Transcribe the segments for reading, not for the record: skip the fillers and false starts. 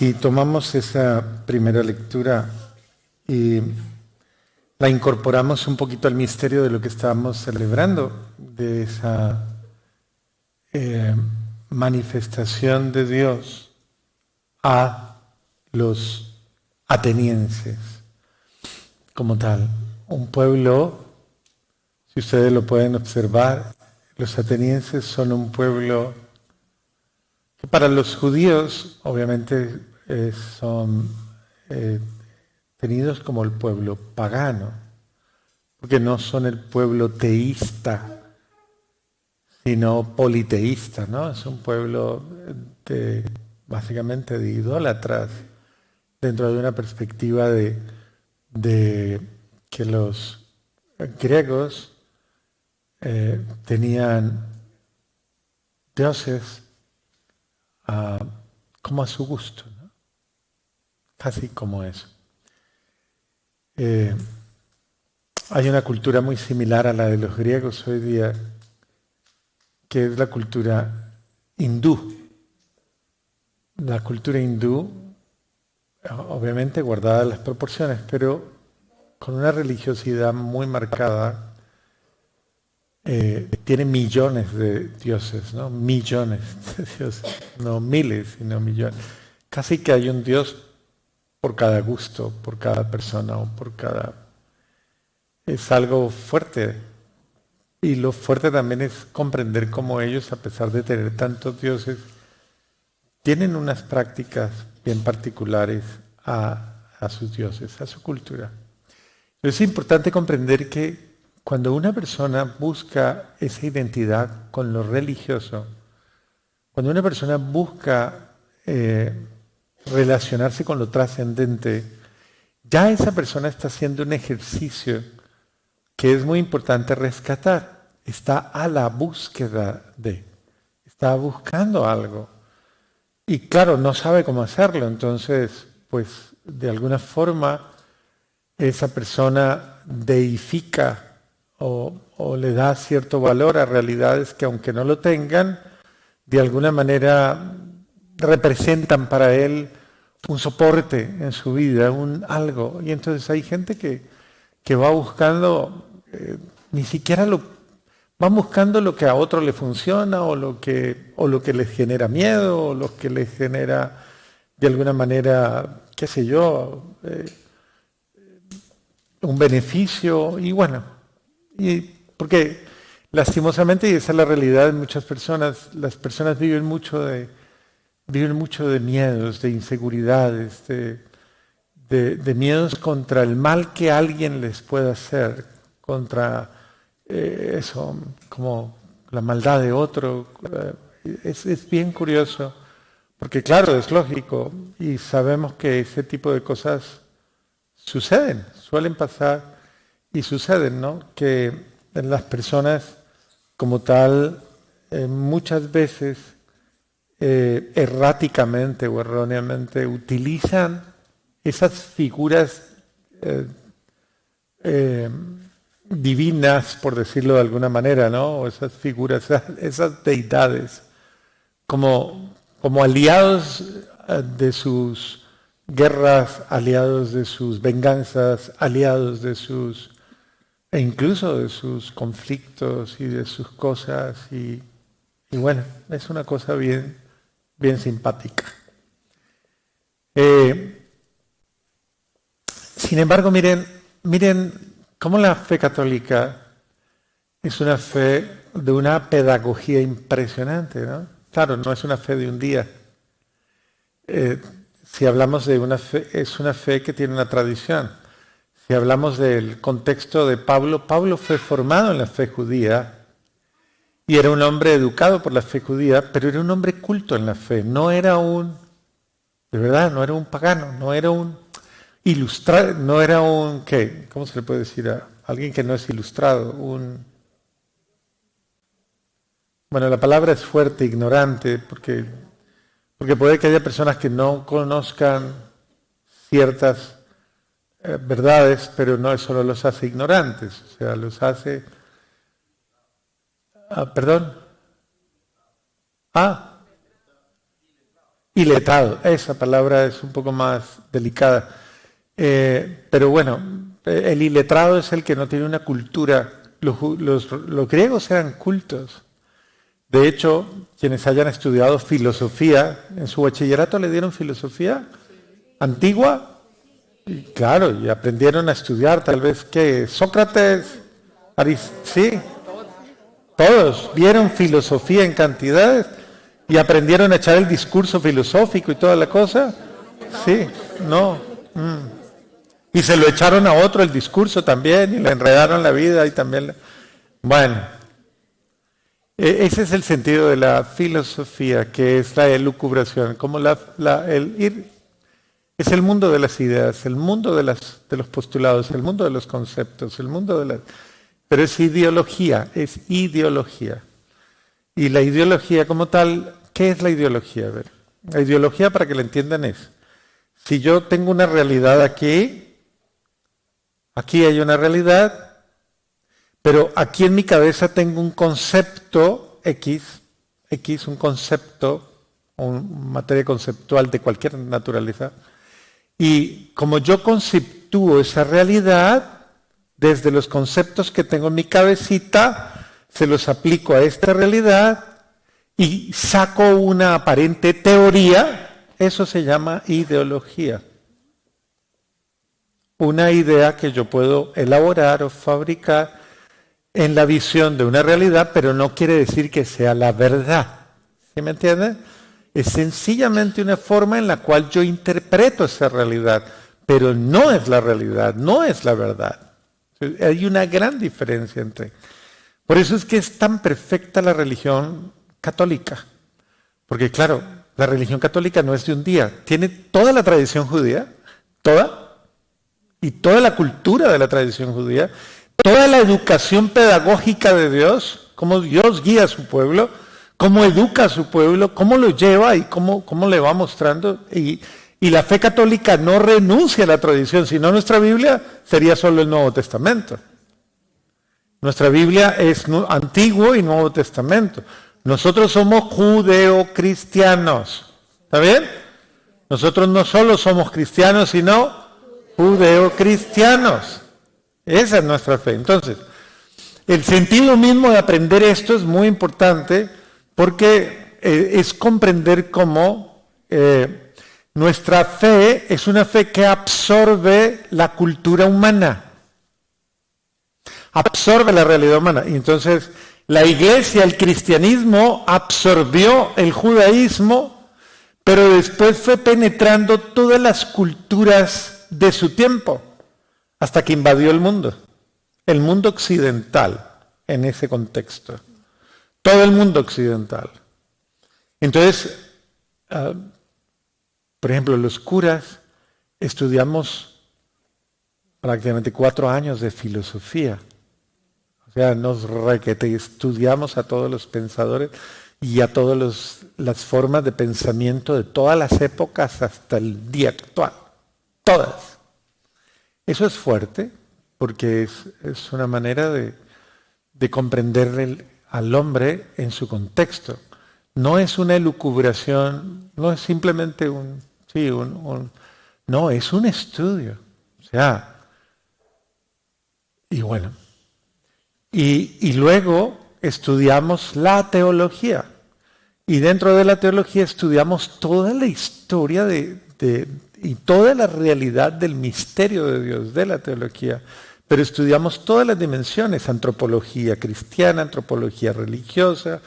Si tomamos esa primera lectura y la incorporamos un poquito al misterio de lo que estábamos celebrando, de esa manifestación de Dios a los atenienses como tal. Un pueblo, si ustedes lo pueden observar, los atenienses son un pueblo que para los judíos obviamente son tenidos como el pueblo pagano, porque no son el pueblo teísta, sino politeísta, ¿no? Es un pueblo básicamente de idólatras, dentro de una perspectiva de que los griegos tenían dioses como a su gusto, ¿no? Casi como eso. Hay una cultura muy similar a la de los griegos hoy día, que es la cultura hindú. La cultura hindú, obviamente guardada las proporciones, pero con una religiosidad muy marcada, tiene millones de dioses, ¿no? Millones de dioses, no miles, sino millones. Casi que hay un dios por cada gusto, por cada persona o por cada... Es algo fuerte. Y lo fuerte también es comprender cómo ellos, a pesar de tener tantos dioses, tienen unas prácticas bien particulares a sus dioses, a su cultura. Es importante comprender que cuando una persona busca esa identidad con lo religioso, cuando una persona busca relacionarse con lo trascendente, ya esa persona está haciendo un ejercicio que es muy importante rescatar. Está a la búsqueda está buscando algo. Y claro, no sabe cómo hacerlo, entonces, pues, de alguna forma, esa persona deifica o le da cierto valor a realidades que, aunque no lo tengan, de alguna manera representan para él un soporte en su vida, un algo. Y entonces hay gente que va buscando, ni siquiera van buscando lo que a otro le funciona o lo que les genera miedo o lo que les genera de alguna manera, qué sé yo, un beneficio. Y bueno, porque lastimosamente, y esa es la realidad de muchas personas, las personas viven mucho de miedos, de inseguridades, de miedos contra el mal que alguien les pueda hacer, contra eso, como la maldad de otro. Es bien curioso, porque claro, es lógico, y sabemos que ese tipo de cosas suceden, suelen pasar y suceden, ¿no? Que las personas como tal muchas veces erráticamente o erróneamente utilizan esas figuras divinas, por decirlo de alguna manera, ¿no? O esas figuras, esas deidades, como aliados de sus guerras, aliados de sus venganzas, aliados de sus, e incluso de sus conflictos y de sus cosas. Y bueno, es una cosa bien simpática. Sin embargo, miren cómo la fe católica es una fe de una pedagogía impresionante, ¿no? Claro, no es una fe de un día. Si hablamos de una fe, es una fe que tiene una tradición. Si hablamos del contexto de Pablo, Pablo fue formado en la fe judía y era un hombre educado por la fe judía, pero era un hombre culto en la fe. No era de verdad, no era un pagano, no era un ilustrado, no era un, ¿qué? ¿Cómo se le puede decir a alguien que no es ilustrado? Bueno, la palabra es fuerte, ignorante, porque puede que haya personas que no conozcan ciertas verdades, pero no eso no los hace ignorantes, o sea, los hace... ¿Perdón? Iletrado, esa palabra es un poco más delicada. Pero bueno, el iletrado es el que no tiene una cultura. Los griegos eran cultos. De hecho, quienes hayan estudiado filosofía, en su bachillerato le dieron filosofía antigua, y claro, y aprendieron a estudiar tal vez que Sócrates, sí, todos vieron filosofía en cantidades y aprendieron a echar el discurso filosófico y toda la cosa. Sí, no. Y se lo echaron a otro el discurso también y le enredaron la vida y también. Bueno, ese es el sentido de la filosofía, que es la elucubración, como es el mundo de las ideas, el mundo de los postulados, el mundo de los conceptos, el mundo de las. Pero es ideología, es ideología. Y la ideología como tal, ¿qué es la ideología? A ver, la ideología, para que la entiendan, es, si yo tengo una realidad aquí hay una realidad, pero aquí en mi cabeza tengo un concepto X, un concepto, una materia conceptual de cualquier naturaleza, y como yo conceptúo esa realidad, desde los conceptos que tengo en mi cabecita, se los aplico a esta realidad y saco una aparente teoría, eso se llama ideología. Una idea que yo puedo elaborar o fabricar en la visión de una realidad, pero no quiere decir que sea la verdad. ¿Sí me entienden? Es sencillamente una forma en la cual yo interpreto esa realidad, pero no es la realidad, no es la verdad. Hay una gran diferencia entre. Por eso es que es tan perfecta la religión católica. Porque claro, la religión católica no es de un día. Tiene toda la tradición judía, toda, y toda la cultura de la tradición judía, toda la educación pedagógica de Dios, cómo Dios guía a su pueblo, cómo educa a su pueblo, cómo lo lleva y cómo le va mostrando. Y la fe católica no renuncia a la tradición, sino nuestra Biblia sería solo el Nuevo Testamento. Nuestra Biblia es Antiguo y Nuevo Testamento. Nosotros somos judeocristianos. ¿Está bien? Nosotros no solo somos cristianos, sino judeocristianos. Esa es nuestra fe. Entonces, el sentido mismo de aprender esto es muy importante porque es comprender cómo nuestra fe es una fe que absorbe la cultura humana, absorbe la realidad humana. Y entonces la iglesia, el cristianismo, absorbió el judaísmo, pero después fue penetrando todas las culturas de su tiempo, hasta que invadió el mundo occidental en ese contexto, todo el mundo occidental. Entonces, por ejemplo, los curas estudiamos prácticamente 4 años de filosofía. O sea, nos estudiamos a todos los pensadores y a todas las formas de pensamiento de todas las épocas hasta el día actual. Todas. Eso es fuerte porque es una manera de comprender al hombre en su contexto. No es una elucubración, no es simplemente no, es un estudio. O sea, y bueno. Y luego estudiamos la teología. Y dentro de la teología estudiamos toda la historia y toda la realidad del misterio de Dios, de la teología. Pero estudiamos todas las dimensiones, antropología cristiana, antropología religiosa,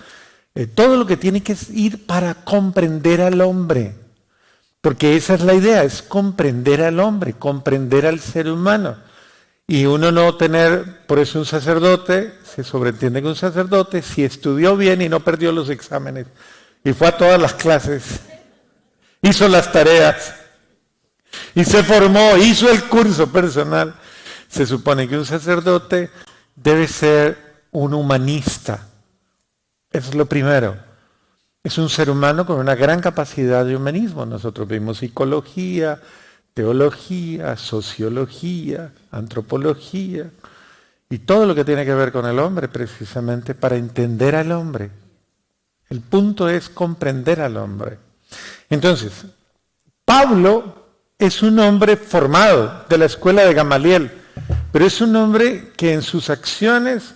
todo lo que tiene que ir para comprender al hombre. Porque esa es la idea, es comprender al hombre, comprender al ser humano. Y uno no tener, por eso un sacerdote, se sobreentiende que un sacerdote, si estudió bien y no perdió los exámenes, y fue a todas las clases, hizo las tareas, y se formó, hizo el curso personal, se supone que un sacerdote debe ser un humanista. Eso es lo primero. Es un ser humano con una gran capacidad de humanismo. Nosotros vimos psicología, teología, sociología, antropología y todo lo que tiene que ver con el hombre precisamente para entender al hombre. El punto es comprender al hombre. Entonces, Pablo es un hombre formado de la escuela de Gamaliel, pero es un hombre que en sus acciones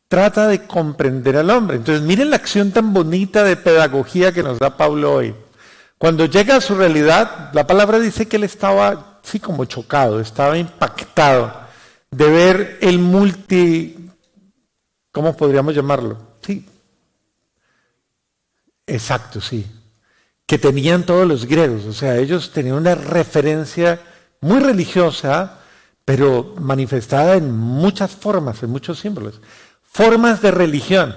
trata de comprender al hombre. Entonces, miren la acción tan bonita de pedagogía que nos da Pablo hoy. Cuando llega a su realidad, la palabra dice que él estaba, sí, como chocado, estaba impactado de ver el ¿cómo podríamos llamarlo? Sí, exacto, sí, que tenían todos los griegos. O sea, ellos tenían una referencia muy religiosa, pero manifestada en muchas formas, en muchos símbolos. Formas de religión.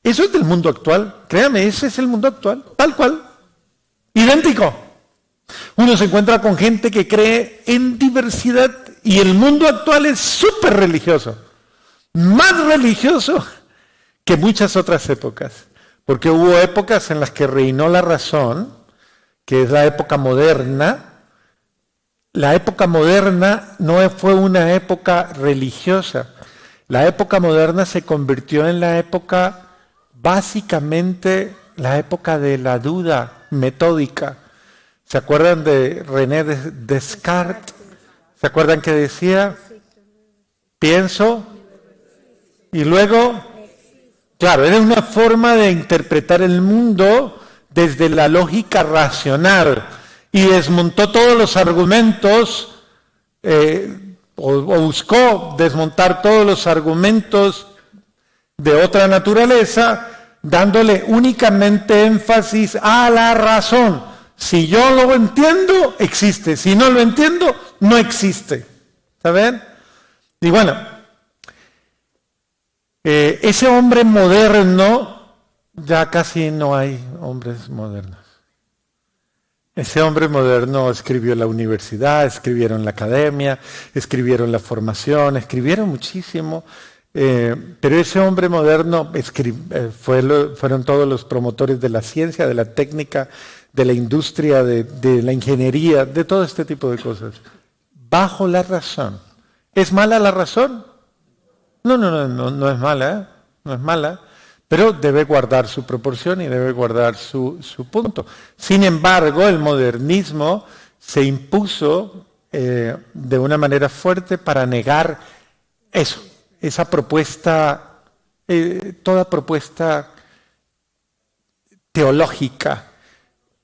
Eso es del mundo actual. Créame, ese es el mundo actual, tal cual. Idéntico. Uno se encuentra con gente que cree en diversidad y el mundo actual es súper religioso. Más religioso que muchas otras épocas. Porque hubo épocas en las que reinó la razón, que es la época moderna. La época moderna no fue una época religiosa. La época moderna se convirtió en la época, básicamente, la época de la duda metódica. ¿Se acuerdan de René Descartes? ¿Se acuerdan que decía? Pienso y luego, claro, era una forma de interpretar el mundo desde la lógica racional y desmontó todos los argumentos, o buscó desmontar todos los argumentos de otra naturaleza, dándole únicamente énfasis a la razón. Si yo lo entiendo, existe. Si no lo entiendo, no existe. ¿Saben? Y bueno, ese hombre moderno, ya casi no hay hombres modernos. Ese hombre moderno escribió la universidad, escribieron la academia, escribieron la formación, escribieron muchísimo. Pero ese hombre moderno fueron todos los promotores de la ciencia, de la técnica, de la industria, de la ingeniería, de todo este tipo de cosas. Bajo la razón. ¿Es mala la razón? No es mala, ¿eh? No es mala, pero debe guardar su proporción y debe guardar su punto. Sin embargo, el modernismo se impuso de una manera fuerte para negar eso. Esa propuesta, toda propuesta teológica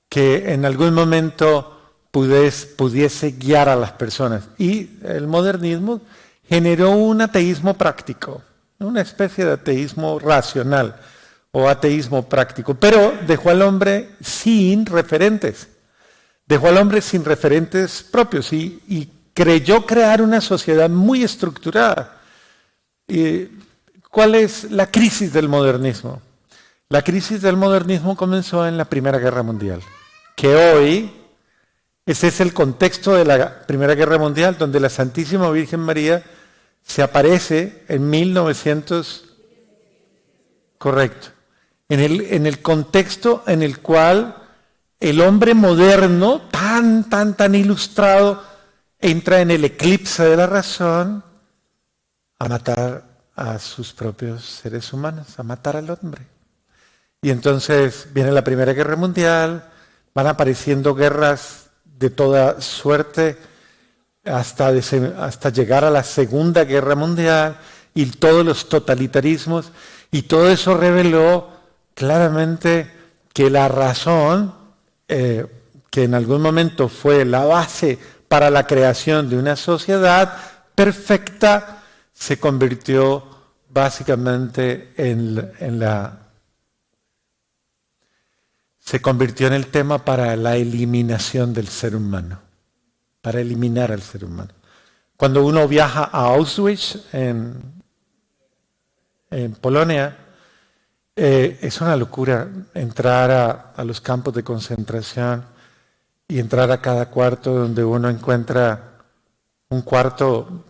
que en algún momento pudiese guiar a las personas. Y el modernismo generó un ateísmo práctico, una especie de ateísmo racional o ateísmo práctico, pero dejó al hombre sin referentes, dejó al hombre sin referentes propios y creyó crear una sociedad muy estructurada. ¿Cuál es la crisis del modernismo? La crisis del modernismo comenzó en la Primera Guerra Mundial, que hoy, ese es el contexto de la Primera Guerra Mundial, donde la Santísima Virgen María se aparece en 1900, correcto, en el contexto en el cual el hombre moderno, tan ilustrado, entra en el eclipse de la razón a matar a sus propios seres humanos, a matar al hombre. Y entonces viene la Primera Guerra Mundial, van apareciendo guerras de toda suerte hasta llegar a la Segunda Guerra Mundial y todos los totalitarismos, y todo eso reveló claramente que la razón, que en algún momento fue la base para la creación de una sociedad perfecta, se convirtió básicamente se convirtió en el tema para la eliminación del ser humano, para eliminar al ser humano. Cuando uno viaja a Auschwitz, en Polonia, es una locura entrar a los campos de concentración y entrar a cada cuarto donde uno encuentra un cuarto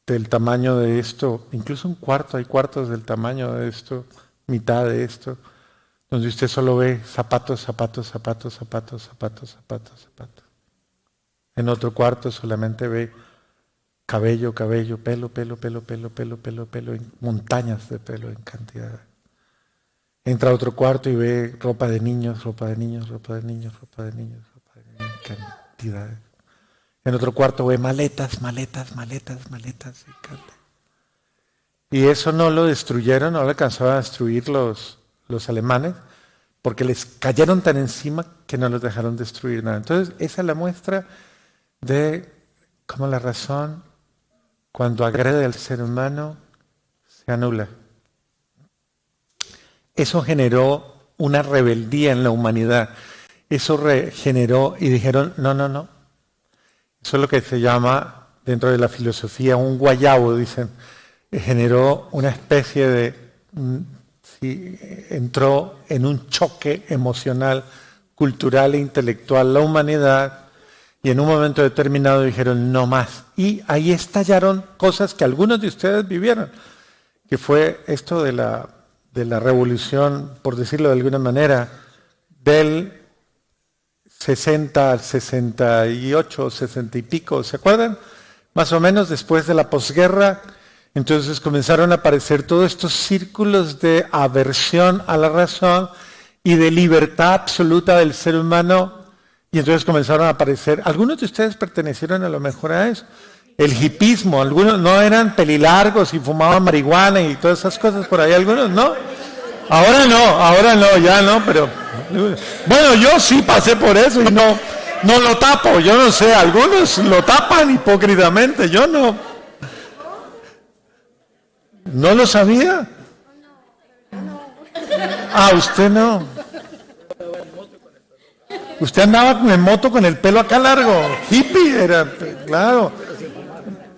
del tamaño de esto, incluso un cuarto, hay cuartos del tamaño de esto, mitad de esto, donde usted solo ve zapatos. En otro cuarto solamente ve cabello, pelo, montañas de pelo en cantidad. Entra a otro cuarto y ve ropa de niños, ropa de niños, ropa de niños, ropa de niños, ropa de niños, cantidades. En otro cuarto ve maletas, maletas, maletas, maletas. Y eso no lo destruyeron, no lo alcanzaron a destruir los alemanes, porque les cayeron tan encima que no los dejaron destruir nada. Entonces, esa es la muestra de cómo la razón, cuando agrede al ser humano, se anula. Eso generó una rebeldía en la humanidad. Eso generó, y dijeron, no, no, no. Eso es lo que se llama, dentro de la filosofía, un guayabo, dicen. Generó una especie de... Sí, entró en un choque emocional, cultural e intelectual la humanidad, y en un momento determinado dijeron no más. Y ahí estallaron cosas que algunos de ustedes vivieron, que fue esto de la revolución, por decirlo de alguna manera, del 60 al 68, 60 y pico, ¿se acuerdan? Más o menos después de la posguerra. Entonces comenzaron a aparecer todos estos círculos de aversión a la razón y de libertad absoluta del ser humano. Y entonces comenzaron a aparecer, algunos de ustedes pertenecieron a lo mejor a eso, el hipismo, algunos no eran pelilargos y fumaban marihuana y todas esas cosas por ahí, algunos no. Ahora no, ya no, pero bueno, yo sí pasé por eso y no lo tapo, yo no sé, algunos lo tapan hipócritamente, yo no. ¿No lo sabía? Ah, usted no. Usted andaba en moto con el pelo acá largo. Hippie era, claro.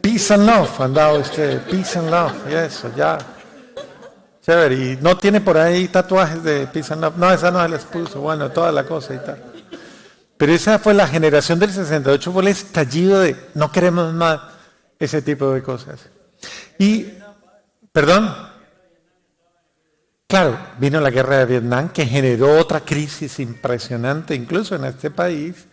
Peace and love, andaba usted. Peace and love, y eso, ya. Chévere. Y no tiene por ahí tatuajes de peace and love. No, esa no se les puso. Bueno, toda la cosa y tal. Pero esa fue la generación del 68, fue el estallido de no queremos más ese tipo de cosas. Y... ¿Perdón? Claro, vino la guerra de Vietnam que generó otra crisis impresionante, incluso en este país.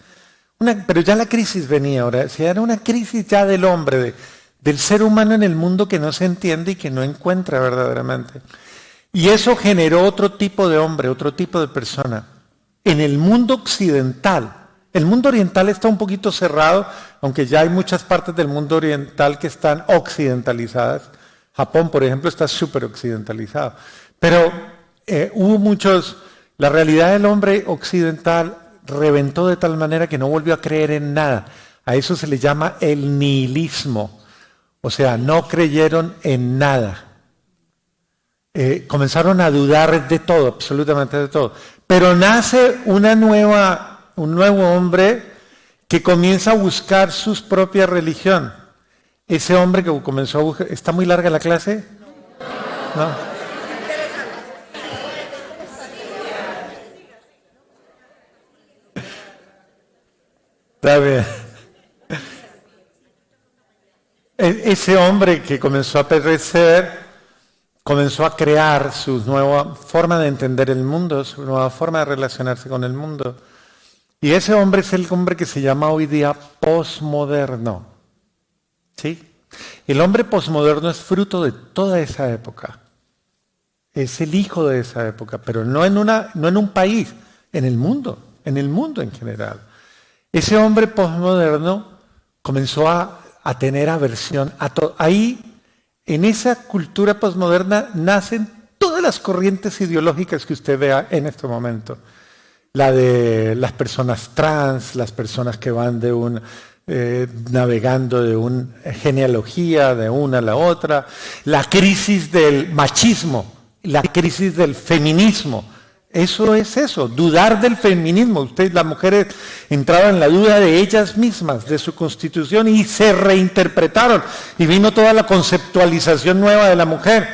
Pero ya la crisis venía ahora, o sea, era una crisis ya del hombre, del ser humano en el mundo que no se entiende y que no encuentra verdaderamente. Y eso generó otro tipo de hombre, otro tipo de persona. En el mundo occidental, el mundo oriental está un poquito cerrado, aunque ya hay muchas partes del mundo oriental que están occidentalizadas. Japón, por ejemplo, está súper occidentalizado. Pero hubo muchos... La realidad del hombre occidental reventó de tal manera que no volvió a creer en nada. A eso se le llama el nihilismo. O sea, no creyeron en nada. Comenzaron a dudar de todo, absolutamente de todo. Pero nace un nuevo hombre que comienza a buscar su propia religión. Ese hombre que comenzó a buscar... ¿Está muy larga la clase? No. Está bien. Ese hombre que comenzó a aparecer, comenzó a crear su nueva forma de entender el mundo, su nueva forma de relacionarse con el mundo. Y ese hombre es el hombre que se llama hoy día posmoderno. ¿Sí? El hombre posmoderno es fruto de toda esa época. Es el hijo de esa época, pero no en un país, en el mundo en general. Ese hombre posmoderno comenzó a tener aversión a todo. Ahí, en esa cultura posmoderna, nacen todas las corrientes ideológicas que usted vea en este momento. La de las personas trans, las personas que van navegando de una genealogía de una a la otra, la crisis del machismo, la crisis del feminismo. Eso es eso, dudar del feminismo. Las mujeres entraban en la duda de ellas mismas, de su constitución, y se reinterpretaron. Y vino toda la conceptualización nueva de la mujer.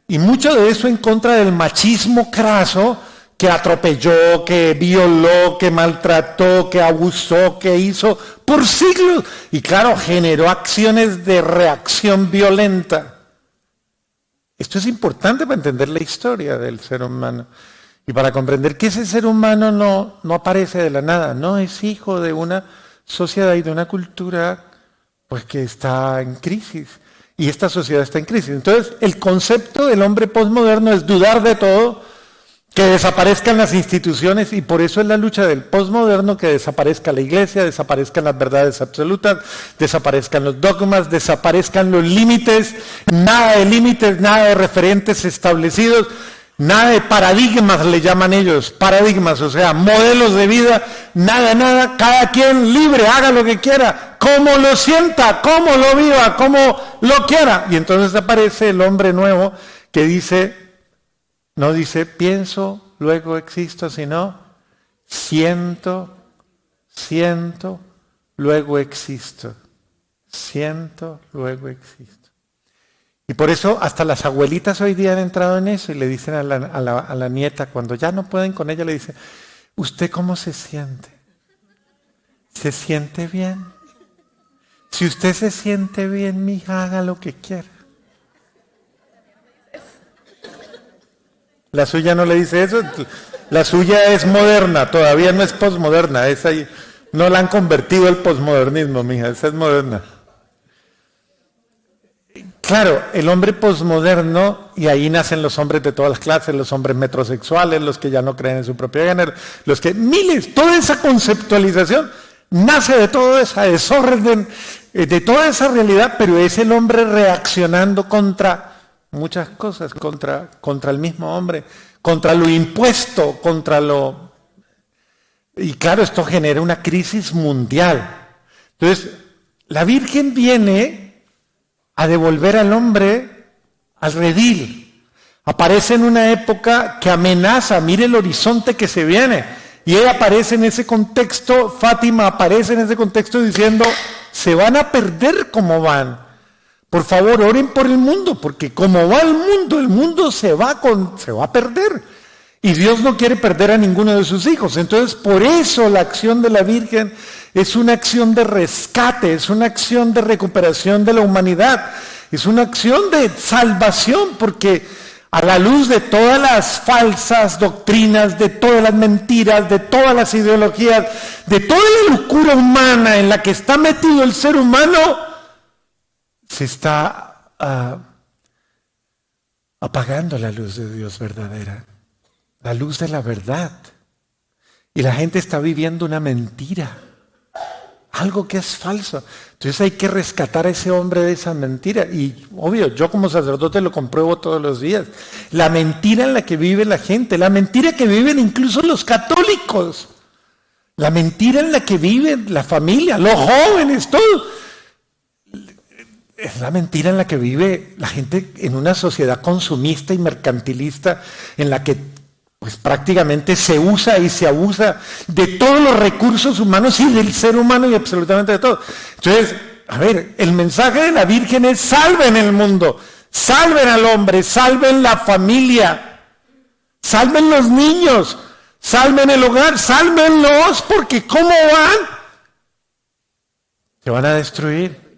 Y mucho de eso en contra del machismo craso, que atropelló, que violó, que maltrató, que abusó, que hizo por siglos. Y claro, generó acciones de reacción violenta. Esto es importante para entender la historia del ser humano. Y para comprender que ese ser humano no aparece de la nada, no es hijo de una sociedad y de una cultura pues que está en crisis. Y esta sociedad está en crisis. Entonces, el concepto del hombre posmoderno es dudar de todo, que desaparezcan las instituciones, y por eso es la lucha del posmoderno, que desaparezca la iglesia, desaparezcan las verdades absolutas, desaparezcan los dogmas, desaparezcan los límites, nada de referentes establecidos, nada de paradigmas, le llaman ellos, paradigmas, o sea, modelos de vida, nada, cada quien libre, haga lo que quiera, como lo sienta, como lo viva, como lo quiera. Y entonces aparece el hombre nuevo que dice, no dice pienso, luego existo, sino siento, luego existo. Siento, luego existo. Y por eso hasta las abuelitas hoy día han entrado en eso y le dicen a la nieta, cuando ya no pueden con ella, le dicen, ¿usted cómo se siente? ¿Se siente bien? Si usted se siente bien, mija, haga lo que quiera. La suya no le dice eso, la suya es moderna, todavía no es posmoderna, no la han convertido al posmodernismo, mija, esa es moderna. Claro, el hombre posmoderno, y ahí nacen los hombres de todas las clases, los hombres metrosexuales, los que ya no creen en su propio género, los que, toda esa conceptualización nace de todo ese desorden, de toda esa realidad, pero es el hombre reaccionando contra muchas cosas, contra el mismo hombre, contra lo impuesto, y claro, esto genera una crisis mundial. Entonces, la Virgen viene a devolver al hombre al redil. Aparece en una época que amenaza, mire el horizonte que se viene. Y ella aparece en ese contexto, Fátima aparece en ese contexto diciendo, se van a perder como van. Por favor, oren por el mundo, porque como va el mundo se va a perder. Y Dios no quiere perder a ninguno de sus hijos. Entonces, por eso la acción de la Virgen es una acción de rescate, es una acción de recuperación de la humanidad, es una acción de salvación, porque a la luz de todas las falsas doctrinas, de todas las mentiras, de todas las ideologías, de toda la locura humana en la que está metido el ser humano, se está apagando la luz de Dios verdadera, la luz de la verdad. Y la gente está viviendo una mentira, algo que es falso. Entonces hay que rescatar a ese hombre de esa mentira. Y obvio, yo como sacerdote lo compruebo todos los días. La mentira en la que vive la gente, la mentira que viven incluso los católicos, la mentira en la que vive la familia, los jóvenes, todo. Es la mentira en la que vive la gente en una sociedad consumista y mercantilista en la que pues prácticamente se usa y se abusa de todos los recursos humanos y del ser humano y absolutamente de todo. Entonces, a ver, el mensaje de la Virgen es salven el mundo, salven al hombre, salven la familia, salven los niños, salven el hogar, sálvenlos, porque ¿cómo van? Se van a destruir.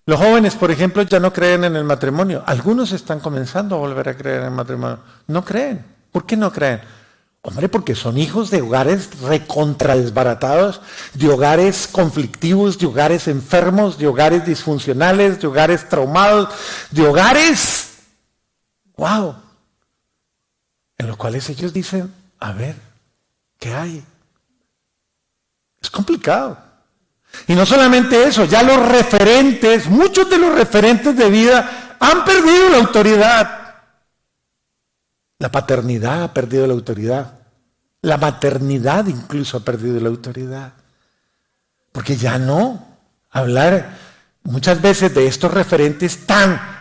Los jóvenes, por ejemplo, ya no creen en el matrimonio. Algunos están comenzando a volver a creer en el matrimonio. No creen. ¿Por qué no creen? Hombre, porque son hijos de hogares recontra desbaratados, de hogares conflictivos, de hogares enfermos, de hogares disfuncionales, de hogares traumados, de hogares, wow, en los cuales ellos dicen, a ver, ¿qué hay? Es complicado. Y no solamente eso, ya los referentes, muchos de los referentes de vida han perdido la autoridad. La paternidad ha perdido la autoridad. La maternidad incluso ha perdido la autoridad. Porque ya no hablar muchas veces de estos referentes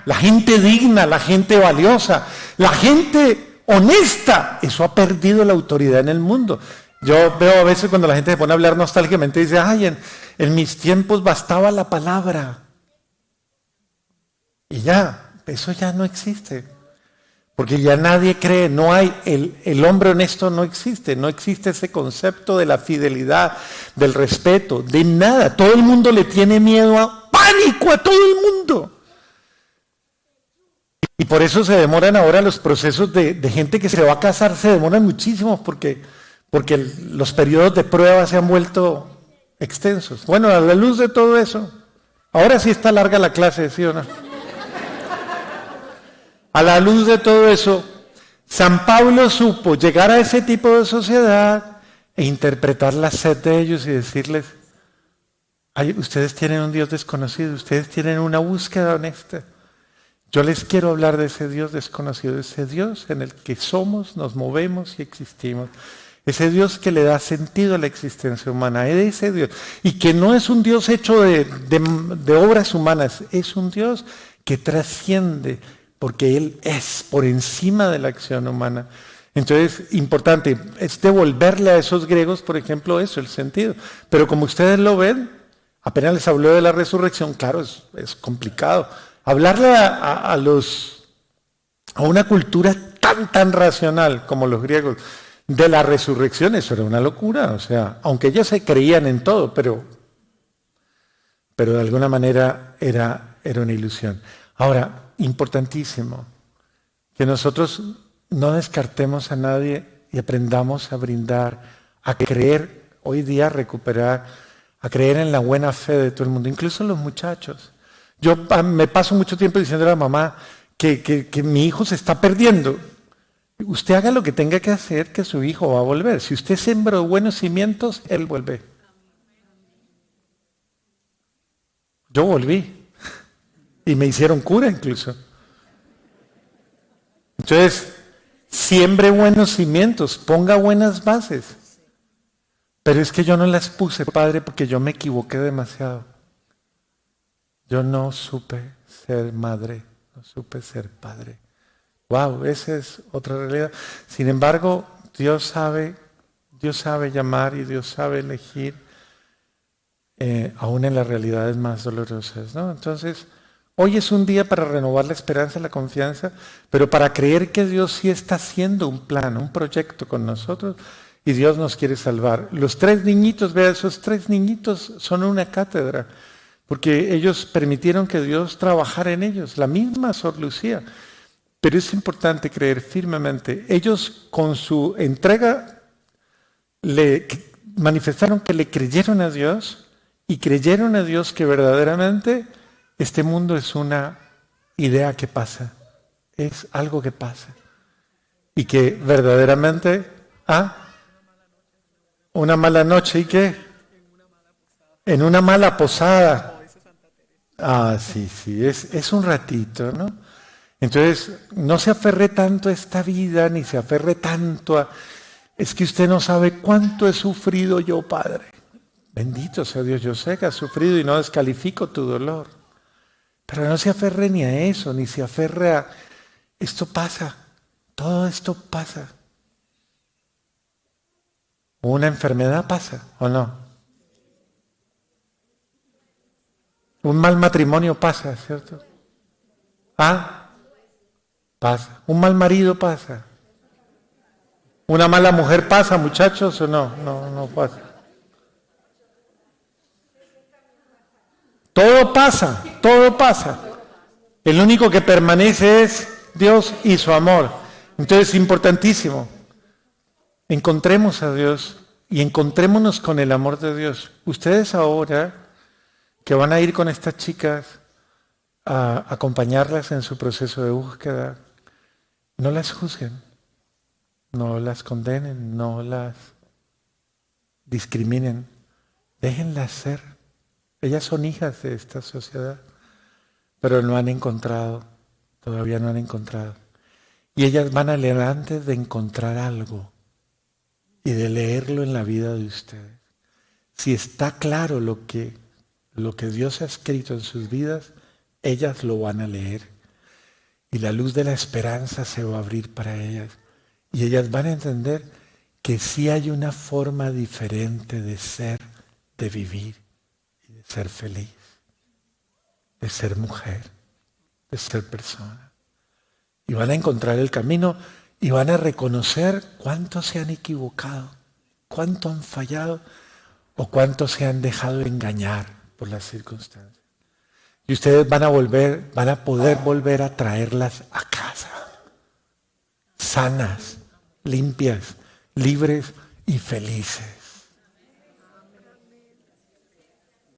la gente digna, la gente valiosa, la gente honesta, eso ha perdido la autoridad en el mundo. Yo veo a veces cuando la gente se pone a hablar nostálgicamente y dice, ay, en mis tiempos bastaba la palabra. Y ya, eso ya no existe. Porque ya nadie cree, no hay, el hombre honesto no existe ese concepto de la fidelidad, del respeto, de nada. Todo el mundo le tiene miedo pánico a todo el mundo. Y por eso se demoran ahora los procesos de gente que se va a casar, se demoran muchísimo porque los periodos de prueba se han vuelto extensos. Bueno, a la luz de todo eso, ahora sí está larga la clase, ¿sí o no? A la luz de todo eso, San Pablo supo llegar a ese tipo de sociedad e interpretar la sed de ellos y decirles, "Ay, ustedes tienen un Dios desconocido, ustedes tienen una búsqueda honesta. Yo les quiero hablar de ese Dios desconocido, de ese Dios en el que somos, nos movemos y existimos. Ese Dios que le da sentido a la existencia humana, ese Dios. Y que no es un Dios hecho de obras humanas, es un Dios que trasciende, porque Él es por encima de la acción humana. Entonces, importante, es devolverle a esos griegos, por ejemplo, eso, el sentido. Pero como ustedes lo ven, apenas les habló de la resurrección, claro, es complicado. Hablarle a una cultura tan racional como los griegos de la resurrección, eso era una locura. O sea, aunque ellos se creían en todo, pero de alguna manera era una ilusión. Ahora, importantísimo, que nosotros no descartemos a nadie y aprendamos a brindar, a creer, hoy día recuperar, a creer en la buena fe de todo el mundo, incluso los muchachos. Yo me paso mucho tiempo diciendo a la mamá que mi hijo se está perdiendo. Usted haga lo que tenga que hacer, que su hijo va a volver. Si usted sembró buenos cimientos, él vuelve. Yo volví. Y me hicieron cura incluso. Entonces, siembre buenos cimientos, ponga buenas bases. Pero es que yo no las puse, Padre, porque yo me equivoqué demasiado. Yo no supe ser madre, no supe ser padre. Wow, esa es otra realidad. Sin embargo, Dios sabe llamar y Dios sabe elegir aún en las realidades más dolorosas, ¿no? Entonces, hoy es un día para renovar la esperanza, la confianza, pero para creer que Dios sí está haciendo un plan, un proyecto con nosotros y Dios nos quiere salvar. Los 3 niñitos, vea, esos 3 niñitos son una cátedra, porque ellos permitieron que Dios trabajara en ellos, la misma Sor Lucía. Pero es importante creer firmemente. Ellos con su entrega le manifestaron que le creyeron a Dios y creyeron a Dios que verdaderamente este mundo es una idea que pasa, es algo que pasa. Y que verdaderamente, una mala noche y qué, en una mala posada. Sí, es un ratito, ¿no? Entonces, no se aferre tanto a esta vida, ni se aferre tanto a... Es que usted no sabe cuánto he sufrido yo, Padre. Bendito sea Dios, yo sé que has sufrido y no descalifico tu dolor. Pero no se aferre ni a eso, ni se aferre a... Esto pasa, todo esto pasa. Una enfermedad pasa, ¿o no? Un mal matrimonio pasa, ¿cierto? Pasa. Un mal marido pasa. Una mala mujer pasa, muchachos, ¿o no? No pasa. Todo pasa, todo pasa. El único que permanece es Dios y su amor. Entonces es importantísimo. Encontremos a Dios y encontrémonos con el amor de Dios. Ustedes ahora que van a ir con estas chicas a acompañarlas en su proceso de búsqueda, no las juzguen, no las condenen, no las discriminen, déjenlas ser. Ellas son hijas de esta sociedad, pero no han encontrado, todavía no han encontrado. Y ellas van adelante de encontrar algo y de leerlo en la vida de ustedes. Si está claro lo que Dios ha escrito en sus vidas, ellas lo van a leer. Y la luz de la esperanza se va a abrir para ellas. Y ellas van a entender que sí hay una forma diferente de ser, de vivir y de ser feliz, de ser mujer, de ser persona. Y van a encontrar el camino y van a reconocer cuánto se han equivocado, cuánto han fallado o cuánto se han dejado engañar por las circunstancias. Y ustedes van a poder volver a traerlas a casa, sanas, limpias, libres y felices.